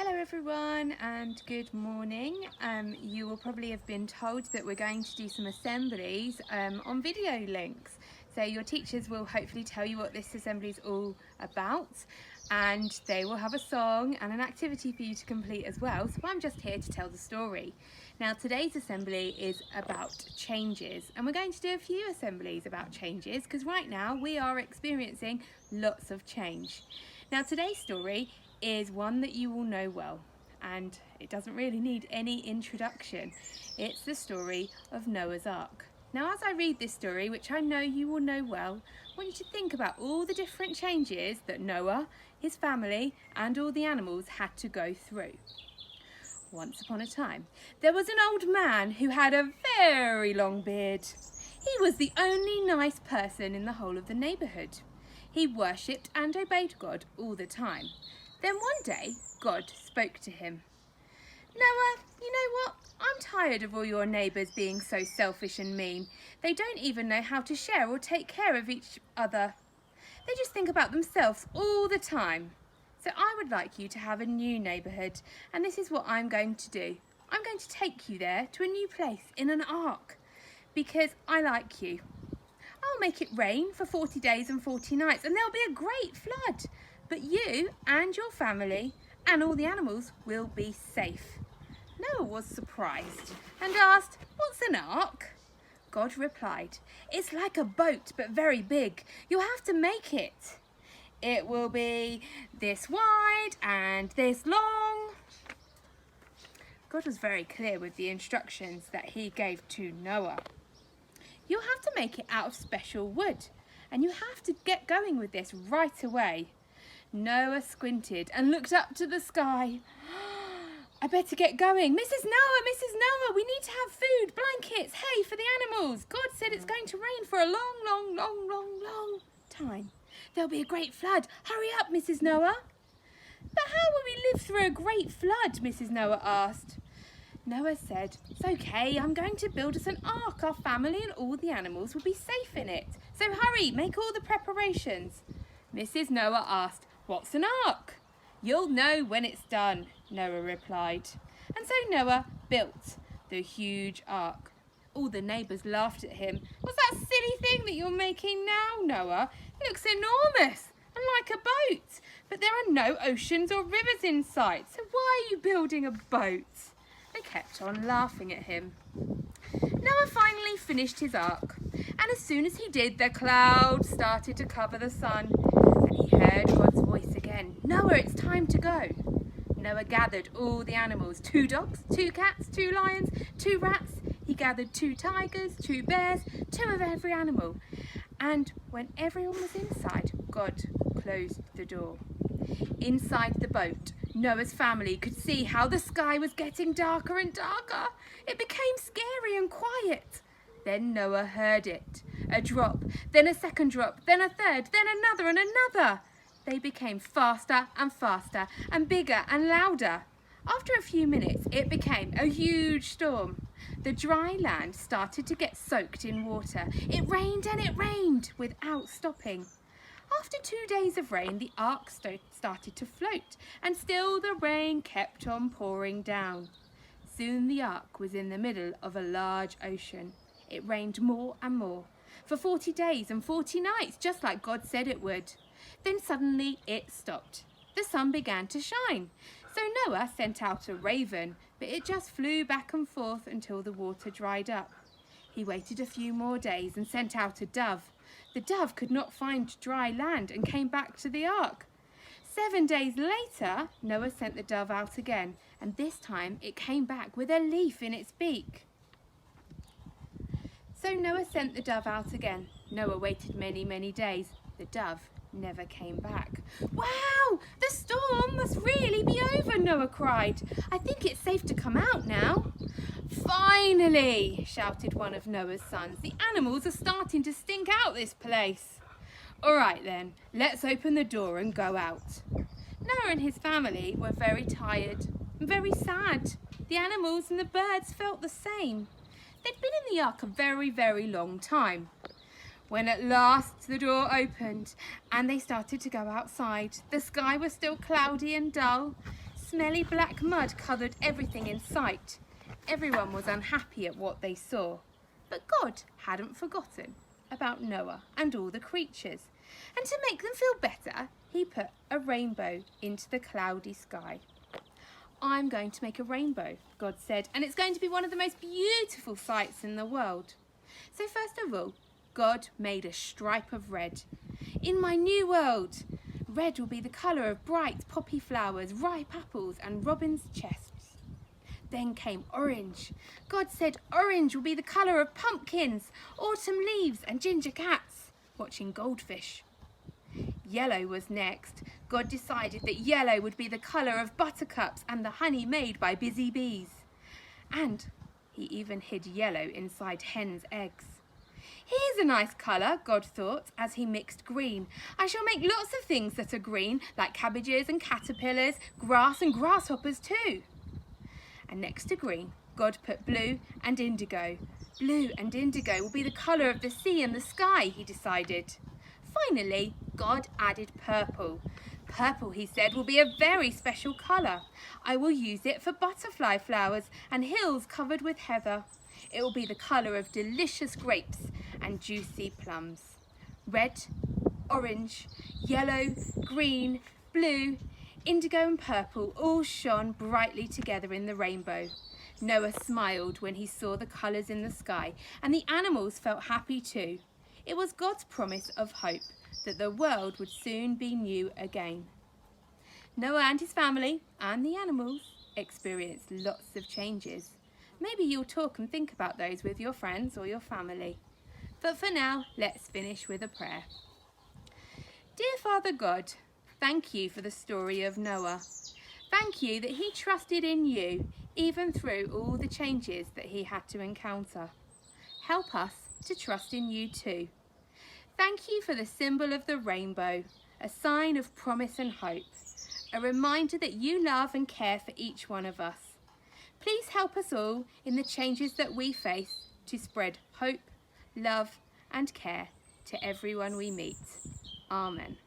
Hello everyone and good morning. You will probably have been told that we're going to do some assemblies on video links. So your teachers will hopefully tell you what this assembly is all about, and they will have a song and an activity for you to complete as well. So I'm just here to tell the story. Now today's assembly is about changes, and we're going to do a few assemblies about changes because right now we are experiencing lots of change. Now today's story is one that you all know well, and it doesn't really need any introduction. It's the story of Noah's Ark. Now as I read this story, which I know you will know well, I want you to think about all the different changes that Noah, his family and all the animals had to go through. Once upon a time, there was an old man who had a very long beard. He was the only nice person in the whole of the neighbourhood. He worshipped and obeyed God all the time. Then one day, God spoke to him. Noah, you know what? I'm tired of all your neighbours being so selfish and mean. They don't even know how to share or take care of each other. They just think about themselves all the time. So I would like you to have a new neighbourhood, and this is what I'm going to do. I'm going to take you there to a new place in an ark because I like you. I'll make it rain for 40 days and 40 nights and there'll be a great flood. But you and your family and all the animals will be safe. Noah was surprised and asked, "What's an ark?" God replied, "It's like a boat but very big. You'll have to make it. It will be this wide and this long." God was very clear with the instructions that he gave to Noah. You'll have to make it out of special wood, and you have to get going with this right away. Noah squinted and looked up to the sky. I better get going. Mrs. Noah, we need to have food, blankets, hay for the animals. God said it's going to rain for a long time. There'll be a great flood. Hurry up, Mrs. Noah. But how will we live through a great flood? Mrs. Noah asked. Noah said, "It's okay, I'm going to build us an ark. Our family and all the animals will be safe in it. So hurry, make all the preparations." Mrs. Noah asked, "What's an ark?" "You'll know when it's done," Noah replied. And so Noah built the huge ark. All the neighbours laughed at him. "What's that silly thing that you're making now, Noah? It looks enormous and like a boat. But there are no oceans or rivers in sight, so why are you building a boat?" They kept on laughing at him. Noah finally finished his ark, and as soon as he did, the clouds started to cover the sun, and he heard God's voice again. "Noah, it's time to go." Noah gathered all the animals, 2 dogs, 2 cats, 2 lions, 2 rats. He gathered 2 tigers, 2 bears, 2 of every animal. And when everyone was inside, God closed the door. Inside the boat, Noah's family could see how the sky was getting darker and darker. It became scary and quiet. Then Noah heard it. A drop, then a second drop, then a third, then another and another. They became faster and faster and bigger and louder. After a few minutes, it became a huge storm. The dry land started to get soaked in water. It rained and it rained without stopping. After 2 days of rain, the ark started to float, and still the rain kept on pouring down. Soon the ark was in the middle of a large ocean. It rained more and more, for 40 days and 40 nights, just like God said it would. Then suddenly it stopped. The sun began to shine. So Noah sent out a raven, but it just flew back and forth until the water dried up. He waited a few more days and sent out a dove. The dove could not find dry land and came back to the ark. 7 days later, Noah sent the dove out again, and this time it came back with a leaf in its beak. So Noah sent the dove out again. Noah waited many days. The dove never came back. "Wow, the storm must really be over," Noah cried. "I think it's safe to come out now." "Finally," shouted one of Noah's sons. "The animals are starting to stink out this place." "All right then, let's open the door and go out." Noah and his family were very tired and very sad. The animals and the birds felt the same. They'd been in the ark a very long time. When at last the door opened and they started to go outside, the sky was still cloudy and dull. Smelly black mud covered everything in sight. Everyone was unhappy at what they saw. But God hadn't forgotten about Noah and all the creatures. And to make them feel better, he put a rainbow into the cloudy sky. I'm going to make a rainbow, God said, and it's going to be one of the most beautiful sights in the world. So first of all, God made a stripe of red. In my new world, red will be the colour of bright poppy flowers, ripe apples and robins' chests. Then came orange. God said orange will be the colour of pumpkins, autumn leaves and ginger cats watching goldfish. Yellow was next. God decided that yellow would be the colour of buttercups and the honey made by busy bees. And he even hid yellow inside hens' eggs. Here's a nice colour, God thought, as he mixed green. I shall make lots of things that are green, like cabbages and caterpillars, grass and grasshoppers too. And next to green, God put blue and indigo. Blue and indigo will be the colour of the sea and the sky, he decided. Finally, God added purple. Purple, he said, will be a very special colour. I will use it for butterfly flowers and hills covered with heather. It will be the colour of delicious grapes and juicy plums. Red, orange, yellow, green, blue, indigo and purple all shone brightly together in the rainbow. Noah smiled when he saw the colours in the sky, and the animals felt happy too. It was God's promise of hope that the world would soon be new again. Noah and his family and the animals experienced lots of changes. Maybe you'll talk and think about those with your friends or your family. But for now, let's finish with a prayer. Dear Father God, thank you for the story of Noah. Thank you that he trusted in you, even through all the changes that he had to encounter. Help us to trust in you too. Thank you for the symbol of the rainbow, a sign of promise and hope, a reminder that you love and care for each one of us. Please help us all in the changes that we face to spread hope, love and care to everyone we meet. Amen.